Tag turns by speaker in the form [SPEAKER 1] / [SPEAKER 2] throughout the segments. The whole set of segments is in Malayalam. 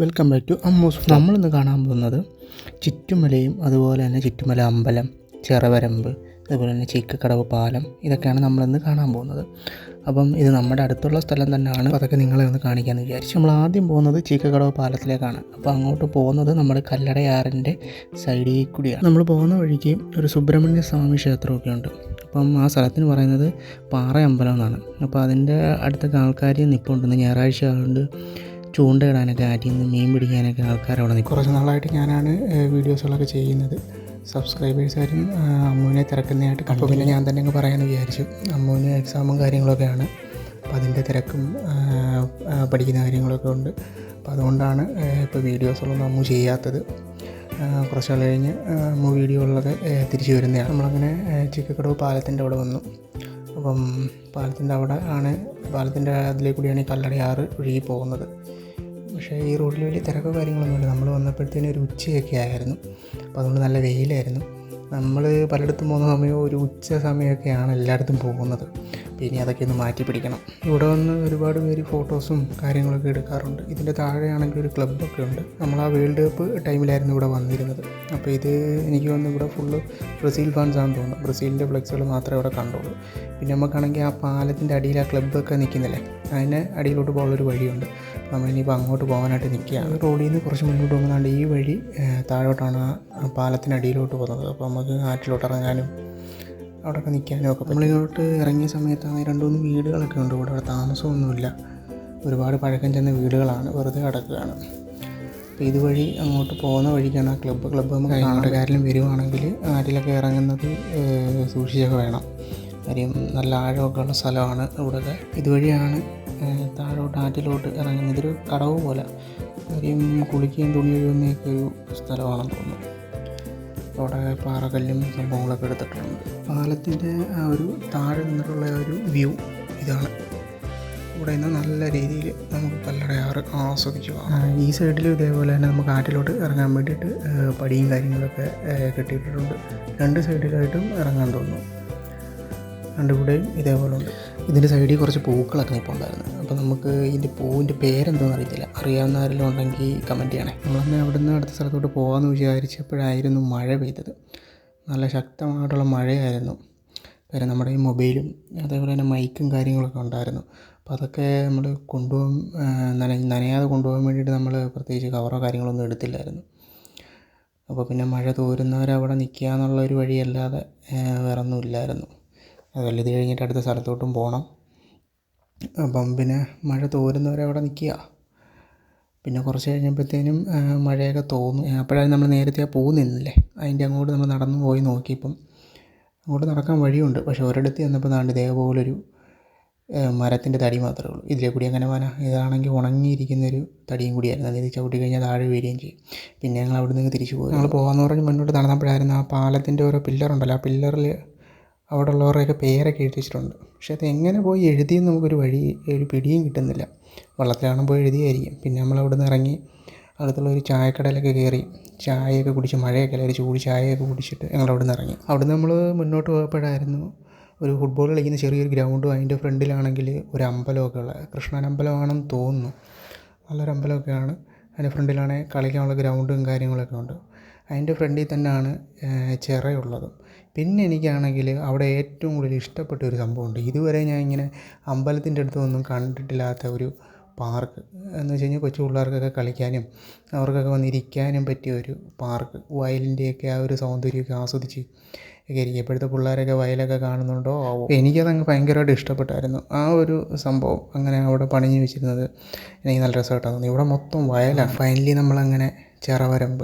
[SPEAKER 1] വെൽക്കം ബാക്ക് ടു അമ്മൂസ്. നമ്മളിന്ന് കാണാൻ പോകുന്നത് ചുറ്റുമലയും അതുപോലെ തന്നെ ചുറ്റുമല അമ്പലം, ചെറവരമ്പ്, അതുപോലെ തന്നെ ചീക്കക്കടവ് പാലം, ഇതൊക്കെയാണ് നമ്മളിന്ന് കാണാൻ പോകുന്നത്. അപ്പം ഇത് നമ്മുടെ അടുത്തുള്ള സ്ഥലം തന്നെയാണ്. അതൊക്കെ നിങ്ങളെ ഒന്ന് കാണിക്കാമെന്ന് വിചാരിച്ചു. നമ്മൾ ആദ്യം പോകുന്നത് ചീക്കക്കടവ് പാലത്തിലേക്കാണ്. അപ്പോൾ അങ്ങോട്ട് പോകുന്നത് നമ്മുടെ കല്ലടയാറിൻ്റെ സൈഡിൽ കൂടിയാണ്. നമ്മൾ പോകുന്ന വഴിക്ക് ഒരു സുബ്രഹ്മണ്യ സ്വാമി ക്ഷേത്രമൊക്കെ ഉണ്ട്. അപ്പം ആ സ്ഥലത്തിന് പറയുന്നത് പാറ അമ്പലം എന്നാണ്. അപ്പോൾ അതിൻ്റെ അടുത്തൊക്കെ ആൾക്കാർ നിൽപ്പുണ്ട്. ഞായറാഴ്ച ആയതുകൊണ്ട് ചൂണ്ടയിടാനൊക്കെ ആറ്റിൽ നിന്ന് മീൻ പിടിക്കാനൊക്കെ ആൾക്കാരവിടെ നിൽക്കും. കുറച്ച് നാളായിട്ട് ഞാനാണ് വീഡിയോസുകളൊക്കെ ചെയ്യുന്നത്. സബ്സ്ക്രൈബേഴ്സാരും അമ്മുവിനെ തിരക്കുന്നതായിട്ട് കണ്ടു. പിന്നെ ഞാൻ തന്നെ അങ്ങ് പറയാമെന്ന് വിചാരിച്ചു. അമ്മുവിന് എക്സാമും കാര്യങ്ങളൊക്കെയാണ്. അപ്പോൾ അതിൻ്റെ തിരക്കും പഠിക്കുന്ന കാര്യങ്ങളൊക്കെ ഉണ്ട്. അപ്പോൾ അതുകൊണ്ടാണ് ഇപ്പോൾ വീഡിയോസുകളൊന്നും അമ്മു ചെയ്യാത്തത്. കുറച്ച് നാൾ കഴിഞ്ഞ് അമ്മു വീഡിയോകളിലൊക്കെ തിരിച്ചു വരുന്നതാണ്. നമ്മളങ്ങനെ ചീക്കക്കടവ് പാലത്തിൻ്റെ അവിടെ വന്നു. അപ്പം പാലത്തിൻ്റെ അവിടെ ആണ്, പാലത്തിൻ്റെ അതിലേക്ക് കൂടിയാണ് ഈ കല്ലടയാറ് ഒഴുകി പോകുന്നത്. പക്ഷേ ഈ റോഡിൽ വലിയ തിരക്കോ കാര്യങ്ങളൊന്നുമില്ല. നമ്മൾ വന്നപ്പോഴത്തേനും ഒരു ഉച്ചയൊക്കെ ആയിരുന്നു. അപ്പോൾ അതുകൊണ്ട് നല്ല വെയിലായിരുന്നു. നമ്മൾ പലയിടത്തും പോകുന്ന സമയം ഒരു ഉച്ച സമയമൊക്കെയാണ് എല്ലായിടത്തും പോകുന്നത്. പിന്നെ അതൊക്കെ ഒന്ന് മാറ്റി പിടിക്കണം. ഇവിടെ വന്ന് ഒരുപാട് പേര് ഫോട്ടോസും കാര്യങ്ങളൊക്കെ എടുക്കാറുണ്ട്. ഇതിൻ്റെ താഴെയാണെങ്കിൽ ഒരു ക്ലബ്ബൊക്കെ ഉണ്ട്. നമ്മൾ ആ വേൾഡ് കപ്പ് ടൈമിലായിരുന്നു ഇവിടെ വന്നിരുന്നത്. അപ്പോൾ ഇത് എനിക്ക് തോന്നുന്നു ഇവിടെ ഫുള്ള് ബ്രസീൽ ഫാൻസാണെന്ന് തോന്നുന്നു. ബ്രസീലിൻ്റെ ഫ്ലെക്സുകൾ മാത്രമേ ഇവിടെ കണ്ടുള്ളൂ. പിന്നെ നമുക്കാണെങ്കിൽ ആ പാലത്തിൻ്റെ അടിയിൽ ആ ക്ലബ്ബൊക്കെ നിൽക്കുന്നില്ലേ, അതിൻ്റെ അടിയിലോട്ട് പോകാനുള്ളൊരു വഴിയുണ്ട്. നമ്മളിനിയിപ്പോൾ അങ്ങോട്ട് പോകാനായിട്ട് നിൽക്കുകയാണ്. റോഡിൽ നിന്ന് കുറച്ച് മുന്നോട്ട് പോകുന്നതുകൊണ്ട് ഈ വഴി താഴോട്ടാണ് ആ പാലത്തിനടിയിലോട്ട് പോകുന്നത്. അപ്പോൾ നമുക്ക് ആറ്റിലോട്ട് ഇറങ്ങാനും അവിടെയൊക്കെ നിൽക്കാനും ഒക്കെ. നമ്മളിങ്ങോട്ട് ഇറങ്ങിയ സമയത്താണ് 2-3 വീടുകളൊക്കെ ഉണ്ട്. ഇവിടെ താമസമൊന്നുമില്ല. ഒരുപാട് പഴക്കം ചെന്ന വീടുകളാണ്, വെറുതെ കിടക്കുകയാണ്. അപ്പോൾ ഇതുവഴി അങ്ങോട്ട് പോകുന്ന വഴിക്കാണ് ആ ക്ലബ്ബ് നമുക്ക് അങ്ങോട്ടുകാരിലും വരുവാണെങ്കിൽ ആറ്റിലൊക്കെ ഇറങ്ങുന്നത് സൂക്ഷിച്ചൊക്കെ വേണം. കാര്യം നല്ല ആഴമൊക്കെ ഉള്ള സ്ഥലമാണ് ഇവിടെയൊക്കെ. ഇതുവഴിയാണ് താഴോട്ട് ആറ്റിലോട്ട് ഇറങ്ങുന്നത്. ഇതൊരു കടവ് പോലെ, കാര്യം കുളിക്കുകയും തുണി കഴുകുന്നതൊക്കെ ഒരു സ്ഥലമാണെന്ന് തോന്നുന്നു. അവിടെ പാറക്കല്ലും സംഭവങ്ങളൊക്കെ എടുത്തിട്ടുണ്ട്. പാലത്തിൻ്റെ ആ ഒരു താഴെ നിന്നിട്ടുള്ള ഒരു വ്യൂ ഇതാണ്. ഇവിടെ നിന്ന് നല്ല രീതിയിൽ നമുക്ക് കല്ലടയാറ് ആസ്വദിച്ചു പോകാം. ഈ സൈഡിൽ ഇതേപോലെ തന്നെ നമുക്ക് ആറ്റിലോട്ട് ഇറങ്ങാൻ വേണ്ടിയിട്ട് പടിയും കാര്യങ്ങളൊക്കെ കെട്ടിയിട്ടിട്ടുണ്ട്. 2 സൈഡിലായിട്ടും ഇറങ്ങാൻ തോന്നുന്നു. രണ്ടിവിടെയും ഇതേപോലെ ഉണ്ട്. ഇതിൻ്റെ സൈഡിൽ കുറച്ച് പൂക്കളൊക്കെ നിൽപ്പുണ്ടായിരുന്നു. അപ്പോൾ നമുക്ക് ഇതിൻ്റെ പൂവിൻ്റെ പേരെന്തോന്ന് അറിയത്തില്ല. അറിയാവുന്ന ആരെങ്കിലും ഉണ്ടെങ്കിൽ കമൻറ്റ് ചെയ്യണേ. നമ്മളന്ന് അവിടെ നിന്ന് അടുത്ത സ്ഥലത്തോട്ട് പോകാമെന്ന് വിചാരിച്ചപ്പോഴായിരുന്നു മഴ പെയ്തത്. നല്ല ശക്തമായിട്ടുള്ള മഴയായിരുന്നു. കാര്യം നമ്മുടെ ഈ മൊബൈലും അതേപോലെ തന്നെ മൈക്കും കാര്യങ്ങളൊക്കെ ഉണ്ടായിരുന്നു. അപ്പോൾ അതൊക്കെ നമ്മൾ നനയാതെ കൊണ്ടുപോകാൻ വേണ്ടിയിട്ട് നമ്മൾ പ്രത്യേകിച്ച് കവറോ കാര്യങ്ങളൊന്നും എടുത്തില്ലായിരുന്നു. അപ്പോൾ പിന്നെ മഴ തോരുന്നവരവിടെ നിൽക്കുക എന്നുള്ളൊരു വഴിയല്ലാതെ വേറെ ഒന്നും ഇല്ലായിരുന്നു. അതുപോലെ ഇത് കഴിഞ്ഞിട്ട് അടുത്ത സ്ഥലത്തോട്ടും പോകണം. അപ്പം പിന്നെ മഴ തോരുന്നവരവിടെ നിൽക്കുക. പിന്നെ കുറച്ച് കഴിഞ്ഞപ്പോഴത്തേനും മഴയൊക്കെ തോന്നും. അപ്പോഴാണ് നമ്മൾ നേരത്തെ ആ പൂ നിന്നില്ലേ, അതിൻ്റെ അങ്ങോട്ട് നമ്മൾ നടന്നു പോയി നോക്കിയപ്പം അങ്ങോട്ട് നടക്കാൻ വഴിയുണ്ട്. പക്ഷേ ഒരിടത്ത് ചെന്നപ്പോൾ താണ്ട് ഇതേപോലൊരു മരത്തിൻ്റെ തടി മാത്രമേ ഉള്ളൂ. ഇതിലെ കൂടി അങ്ങനെ ഇതാണെങ്കിൽ ഉണങ്ങിയിരിക്കുന്നൊരു തടിയും കൂടിയായിരുന്നു. അത് ചവിട്ടി കഴിഞ്ഞാൽ താഴെ വീഴുകയും ചെയ്യും. പിന്നെ ഞങ്ങൾ അവിടെ നിന്ന് തിരിച്ചു പോയി. ഞങ്ങൾ പോകാമെന്ന് പറഞ്ഞ് മുന്നോട്ട് നടന്നപ്പോഴായിരുന്നു ആ പാലത്തിൻ്റെ ഓരോ പില്ലറുണ്ടല്ലോ, ആ പില്ലറിൽ അവിടെ ഉള്ളവരുടെയൊക്കെ പേരൊക്കെ എഴുതി വെച്ചിട്ടുണ്ട്. പക്ഷേ അത് എങ്ങനെ പോയി എഴുതിയെന്ന് നമുക്കൊരു ഒരു പിടിയും കിട്ടുന്നില്ല. വെള്ളത്തിലാണ് പോയി എഴുതിയായിരിക്കും. പിന്നെ നമ്മൾ അവിടെ നിന്ന് ഇറങ്ങി അടുത്തുള്ള ഒരു ചായക്കടയിലൊക്കെ കയറി ചായയൊക്കെ കുടിച്ച്, മഴയൊക്കെ അല്ല, ഒരു ചൂട് ചായയൊക്കെ കുടിച്ചിട്ട് ഞങ്ങൾ അവിടെ നിന്ന് ഇറങ്ങി. അവിടെ നിന്ന് നമ്മൾ മുന്നോട്ട് പോയപ്പോഴായിരുന്നു ഒരു ഫുട്ബോൾ കളിക്കുന്ന ചെറിയൊരു ഗ്രൗണ്ടും അതിൻ്റെ ഫ്രണ്ടിലാണെങ്കിൽ ഒരു അമ്പലമൊക്കെ ഉള്ളത്. കൃഷ്ണൻ അമ്പലമാണെന്ന് തോന്നുന്നു. നല്ലൊരു അമ്പലമൊക്കെയാണ്. അതിൻ്റെ ഫ്രണ്ടിലാണെങ്കിൽ കളിക്കാനുള്ള ഗ്രൗണ്ടും കാര്യങ്ങളൊക്കെ ഉണ്ട്. അതിൻ്റെ ഫ്രണ്ടിൽ തന്നെയാണ് ചിറയുള്ളത്. പിന്നെ എനിക്കാണെങ്കിൽ അവിടെ ഏറ്റവും കൂടുതൽ ഇഷ്ടപ്പെട്ട ഒരു സംഭവമുണ്ട്. ഇതുവരെ ഞാൻ ഇങ്ങനെ അമ്പലത്തിൻ്റെ അടുത്തൊന്നും കണ്ടിട്ടില്ലാത്ത ഒരു പാർക്ക് എന്ന് വെച്ച് കഴിഞ്ഞാൽ കൊച്ചു പിള്ളേർക്കൊക്കെ കളിക്കാനും അവർക്കൊക്കെ വന്നിരിക്കാനും പറ്റിയ ഒരു പാർക്ക്. വയലിൻ്റെയൊക്കെ ആ ഒരു സൗന്ദര്യമൊക്കെ ആസ്വദിച്ച് ഒക്കെ ഇരിക്കും. ഇപ്പോഴത്തെ പിള്ളേരൊക്കെ വയലൊക്കെ കാണുന്നുണ്ടോ ആവോ. എനിക്കതങ്ങ് ഭയങ്കരമായിട്ട് ഇഷ്ടപ്പെട്ടായിരുന്നു ആ ഒരു സംഭവം. അങ്ങനെ അവിടെ പണിഞ്ഞ് വെച്ചിരുന്നത് എനിക്ക് നല്ല രസമായിട്ടാണ് തോന്നി. ഇവിടെ മൊത്തം വയലാണ്. ഫൈനലി നമ്മളങ്ങനെ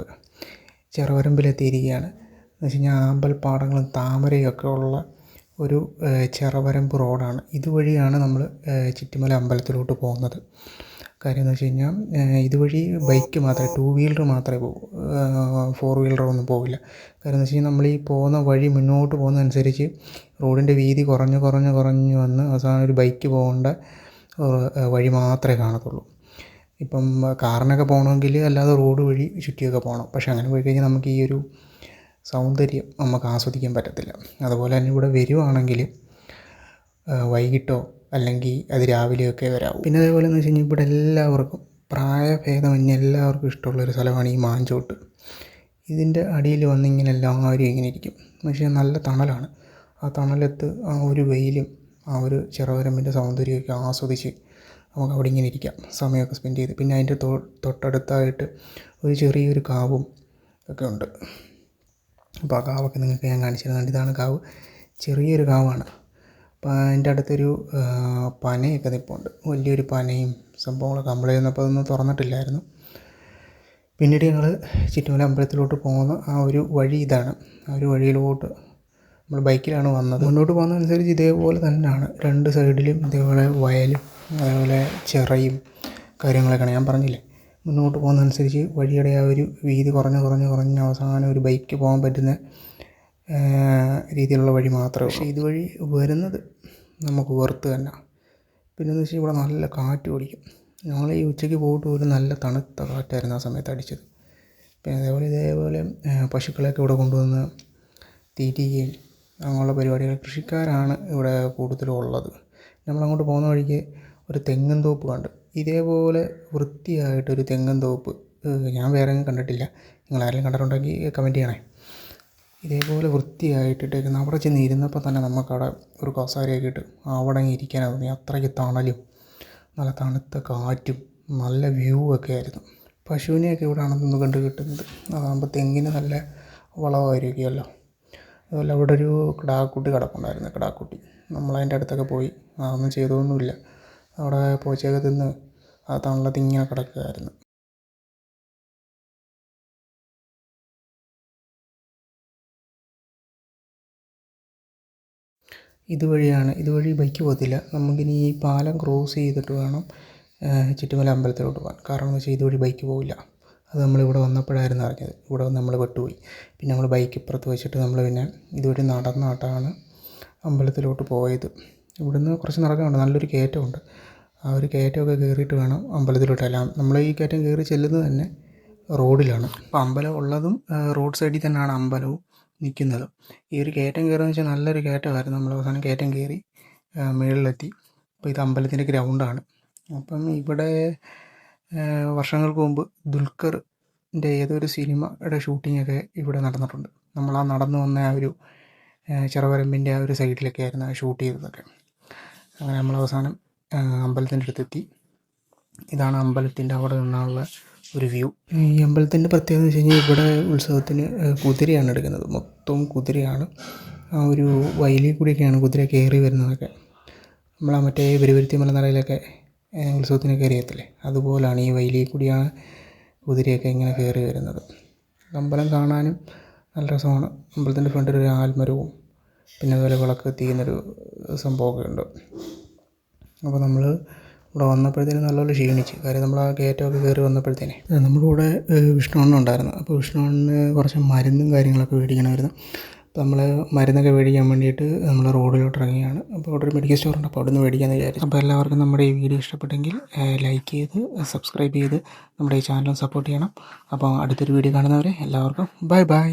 [SPEAKER 1] ചെറവരമ്പിലെത്തിയിരിക്കുകയാണ്. എന്ന് വെച്ച് കഴിഞ്ഞാൽ ആമ്പൽപ്പാടങ്ങളും താമരയും ഒക്കെ ഉള്ള ഒരു ചെറവരമ്പ് റോഡാണ്. ഇതുവഴിയാണ് നമ്മൾ ചുറ്റുമല അമ്പലത്തിലോട്ട് പോകുന്നത്. കാര്യം എന്ന് വെച്ച് കഴിഞ്ഞാൽ ഇതുവഴി ബൈക്ക് മാത്രമേ, 2 വീലർ മാത്രമേ പോകൂ, 4 വീലറൊന്നും പോകില്ല. കാര്യം എന്ന് വെച്ച് കഴിഞ്ഞാൽ നമ്മൾ ഈ പോകുന്ന വഴി മുന്നോട്ട് പോകുന്നതനുസരിച്ച് റോഡിൻ്റെ വീതി കുറഞ്ഞ് വന്ന് അവസാനം ഒരു ബൈക്ക് പോകേണ്ട വഴി മാത്രമേ കാണത്തുള്ളൂ. ഇപ്പം കാറിനൊക്കെ പോകണമെങ്കിൽ അല്ലാതെ റോഡ് വഴി ചുറ്റിയൊക്കെ പോകണം. പക്ഷേ അങ്ങനെ പോയി കഴിഞ്ഞാൽ നമുക്ക് ഈ ഒരു സൗന്ദര്യം നമുക്ക് ആസ്വദിക്കാൻ പറ്റത്തില്ല. അതുപോലെ തന്നെ ഇവിടെ വരുവാണെങ്കിൽ വൈകിട്ടോ അല്ലെങ്കിൽ അത് രാവിലെയൊക്കെ വരാവും. പിന്നെ അതേപോലെ എന്ന് വെച്ച് കഴിഞ്ഞാൽ ഇവിടെ എല്ലാവർക്കും പ്രായഭേദമന്യേ എല്ലാവർക്കും ഇഷ്ടമുള്ളൊരു സ്ഥലമാണ് ഈ മാഞ്ചോട്ട്. ഇതിൻ്റെ അടിയിൽ വന്നിങ്ങനെ എല്ലാവരും ഇങ്ങനെ ഇരിക്കും. പക്ഷേ നല്ല തണലാണ്. ആ തണലത്ത് ആ ഒരു വെയിലും ആ ഒരു ചിറവരമ്പിൻ്റെ സൗന്ദര്യമൊക്കെ ആസ്വദിച്ച് നമുക്ക് അവിടെ ഇങ്ങനെ ഇരിക്കാം, സമയമൊക്കെ സ്പെൻഡ് ചെയ്ത്. പിന്നെ അതിൻ്റെ തൊട്ടടുത്തായിട്ട് ഒരു ചെറിയൊരു കാവും ഒക്കെ ഉണ്ട്. അപ്പോൾ ആ കാവൊക്കെ നിങ്ങൾക്ക് ഞാൻ കാണിച്ചു തരുന്നുണ്ട്. ഇതാണ് കാവ്, ചെറിയൊരു കാവാണ്. അപ്പോൾ അതിൻ്റെ അടുത്തൊരു പനയൊക്കെ നിൽപ്പുണ്ട്, വലിയൊരു പനയും സംഭവങ്ങളൊക്കെ. നമ്മൾ ചെന്നപ്പോൾ അതൊന്നും തുറന്നിട്ടില്ലായിരുന്നു. പിന്നീട് ഞങ്ങൾ ചുറ്റുമല അമ്പലത്തിലോട്ട് പോകുന്ന ആ ഒരു വഴി ഇതാണ്. ആ ഒരു വഴിയിലോട്ട് നമ്മൾ ബൈക്കിലാണ് വന്നത്. മുന്നോട്ട് പോകുന്നതനുസരിച്ച് ഇതേപോലെ തന്നെയാണ്, രണ്ട് സൈഡിലും ഇതേപോലെ വയലും അതേപോലെ ചിറയും കാര്യങ്ങളൊക്കെയാണ്. ഞാൻ പറഞ്ഞില്ലേ, മുന്നോട്ട് പോകുന്നതനുസരിച്ച് വഴിയുടെ ആ ഒരു വീതി കുറഞ്ഞ് അവസാനം ഒരു ബൈക്ക് പോകാൻ പറ്റുന്ന രീതിയിലുള്ള വഴി മാത്രമേ. പക്ഷേ ഇതുവഴി വരുന്നത് നമുക്ക് വെറുത്ത് തന്നെ. പിന്നെയെന്ന് വെച്ചാൽ ഇവിടെ നല്ല കാറ്റ് ഓടിക്കും. ഞങ്ങൾ ഈ ഉച്ചയ്ക്ക് പോയിട്ട് പോലും നല്ല തണുത്ത കാറ്റായിരുന്നു ആ സമയത്ത് അടിച്ചത്. പിന്നെ ഇതേപോലെ പശുക്കളെയൊക്കെ ഇവിടെ കൊണ്ടുവന്ന് തീറ്റിക്കുകയും അങ്ങനെയുള്ള പരിപാടികൾ. കൃഷിക്കാരാണ് ഇവിടെ കൂടുതലും ഉള്ളത്. നമ്മളങ്ങോട്ട് പോകുന്ന വഴിക്ക് ഒരു തെങ്ങും തോപ്പ് കണ്ടു. ഇതേപോലെ വൃത്തിയായിട്ടൊരു തെങ്ങും തോപ്പ് ഞാൻ വേറെ എങ്ങും കണ്ടിട്ടില്ല. നിങ്ങൾ ആരെങ്കിലും കണ്ടിട്ടുണ്ടെങ്കിൽ കമൻറ്റ് ചെയ്യണേ. ഇതേപോലെ വൃത്തിയായിട്ടിട്ടേക്കുന്ന അവിടെ ചെന്ന് ഇരുന്നപ്പോൾ തന്നെ നമുക്കവിടെ ഒരു കസേരയൊക്കെ ഇട്ട് അവിടെ ഇരിക്കാനാണ് തോന്നി. അത്രയ്ക്ക് തണലും നല്ല തണുത്ത കാറ്റും നല്ല വ്യൂ ഒക്കെ ആയിരുന്നു. പശുവിനെയൊക്കെ ഇവിടെ ആണെന്നൊന്ന് കണ്ട് കിട്ടുന്നത്. അതാകുമ്പോൾ തെങ്ങിന് നല്ല വളമായിരിക്കുമല്ലോ. അതുപോലെ അവിടെ ഒരു കിടാക്കുട്ടി കിടപ്പുണ്ടായിരുന്നു, കിടാക്കുട്ടി. നമ്മളതിൻ്റെ അടുത്തൊക്കെ പോയി അതൊന്നും ചെയ്തൊന്നുമില്ല. അവിടെ പോച്ചയൊക്കെ തിന്ന് ആ തണലത്ത് ഇങ്ങനെ കിടക്കുകയായിരുന്നു. ഇതുവഴി ബൈക്ക് പോകത്തില്ല. നമുക്കിനി ഈ പാലം ക്രോസ് ചെയ്തിട്ട് വേണം ചുറ്റുമല അമ്പലത്തിലോട്ട് പോകാൻ. കാരണം എന്ന് വെച്ചാൽ ഇതുവഴി ബൈക്ക് പോകില്ല. അത് നമ്മളിവിടെ വന്നപ്പോഴായിരുന്നു അറിഞ്ഞത്. ഇവിടെ വന്ന് നമ്മൾ പെട്ടുപോയി. പിന്നെ നമ്മൾ ബൈക്ക് ഇപ്പുറത്ത് വെച്ചിട്ട് നമ്മൾ പിന്നെ ഇതുവഴി നടന്നിട്ടാണ് അമ്പലത്തിലോട്ട് പോയത്. ഇവിടുന്ന് കുറച്ച് നടക്കാനുണ്ട്, നല്ലൊരു കയറ്റമുണ്ട്. ആ ഒരു കയറ്റമൊക്കെ കയറിയിട്ട് വേണം അമ്പലത്തിലോട്ടെല്ലാം. നമ്മൾ ഈ കയറ്റം കയറി ചെല്ലുന്നത് തന്നെ റോഡിലാണ്. അപ്പോൾ അമ്പലം ഉള്ളതും റോഡ് സൈഡിൽ തന്നെയാണ് അമ്പലവും നിൽക്കുന്നത്. ഈ ഒരു കയറ്റം കയറുകയെന്ന് വെച്ചാൽ നല്ലൊരു കയറ്റമായിരുന്നു. നമ്മൾ അവസാനം കയറ്റം കയറി മുകളിലെത്തി. അപ്പോൾ ഇത് അമ്പലത്തിൻ്റെ ഗ്രൗണ്ടാണ്. അപ്പം ഇവിടെ വർഷങ്ങൾക്ക് മുമ്പ് ദുൽഖറിൻ്റെ ഏതൊരു സിനിമയുടെ ഷൂട്ടിങ്ങൊക്കെ ഇവിടെ നടന്നിട്ടുണ്ട്. നമ്മളാ നടന്നു വന്ന ആ ഒരു ചിറവരമ്പിൻ്റെ ആ ഒരു സൈഡിലൊക്കെ ആയിരുന്നു ഷൂട്ട് ചെയ്തതൊക്കെ. അങ്ങനെ നമ്മൾ അവസാനം അമ്പലത്തിൻ്റെ അടുത്തെത്തി. ഇതാണ് അമ്പലത്തിൻ്റെ അവിടെ നിന്നുള്ള ഒരു വ്യൂ. ഈ അമ്പലത്തിൻ്റെ പ്രത്യേകത എന്ന് വെച്ച് കഴിഞ്ഞാൽ ഇവിടെ ഉത്സവത്തിന് കുതിരയാണ് എടുക്കുന്നത്. മൊത്തം കുതിരയാണ്. ആ ഒരു വയലിൽ കൂടിയൊക്കെയാണ് കുതിര കയറി വരുന്നതൊക്കെ. നമ്മളാ മറ്റേ പെരുവരുത്തി മലനിരയിലൊക്കെ ഉത്സവത്തിന് കയറിയത്തില്ലേ, അതുപോലാണ് ഈ വയലിൽ കൂടിയാണ് കുതിരയൊക്കെ ഇങ്ങനെ കയറി വരുന്നത്. അമ്പലം കാണാനും നല്ല രസമാണ്. അമ്പലത്തിൻ്റെ ഫ്രണ്ടിൽ ഒരു ആൽമരവും പിന്നെ അതുപോലെ വിളക്ക് എത്തിക്കുന്നൊരു സംഭവമൊക്കെ ഉണ്ട്. അപ്പോൾ നമ്മൾ ഇവിടെ വന്നപ്പോഴത്തേനും നല്ലപോലെ ക്ഷീണിച്ച്. കാര്യം നമ്മൾ ആ കയറ്റമൊക്കെ കയറി വന്നപ്പോഴത്തേനെ നമ്മുടെ കൂടെ വിഷ്ണുവണ്ണൻ ഉണ്ടായിരുന്നു. അപ്പോൾ വിഷ്ണുവണ്ണന് കുറച്ച് മരുന്നും കാര്യങ്ങളൊക്കെ മേടിക്കണമായിരുന്നു. അപ്പോൾ നമ്മൾ മരുന്നൊക്കെ മേടിക്കാൻ വേണ്ടിയിട്ട് നമ്മൾ റോഡിലോട്ട് ഇറങ്ങിയാണ്. അപ്പോൾ അവിടെ ഒരു മെഡിക്കൽ സ്റ്റോറുണ്ട്, അപ്പോൾ അവിടെ നിന്ന് മേടിക്കാമെന്ന് വിചാരിച്ചു. അപ്പോൾ എല്ലാവർക്കും നമ്മുടെ ഈ വീഡിയോ ഇഷ്ടപ്പെട്ടെങ്കിൽ ലൈക്ക് ചെയ്ത് സബ്സ്ക്രൈബ് ചെയ്ത് നമ്മുടെ ഈ ചാനൽ സപ്പോർട്ട് ചെയ്യണം. അപ്പോൾ അടുത്തൊരു വീഡിയോ കാണുന്നവരെ എല്ലാവർക്കും ബൈ.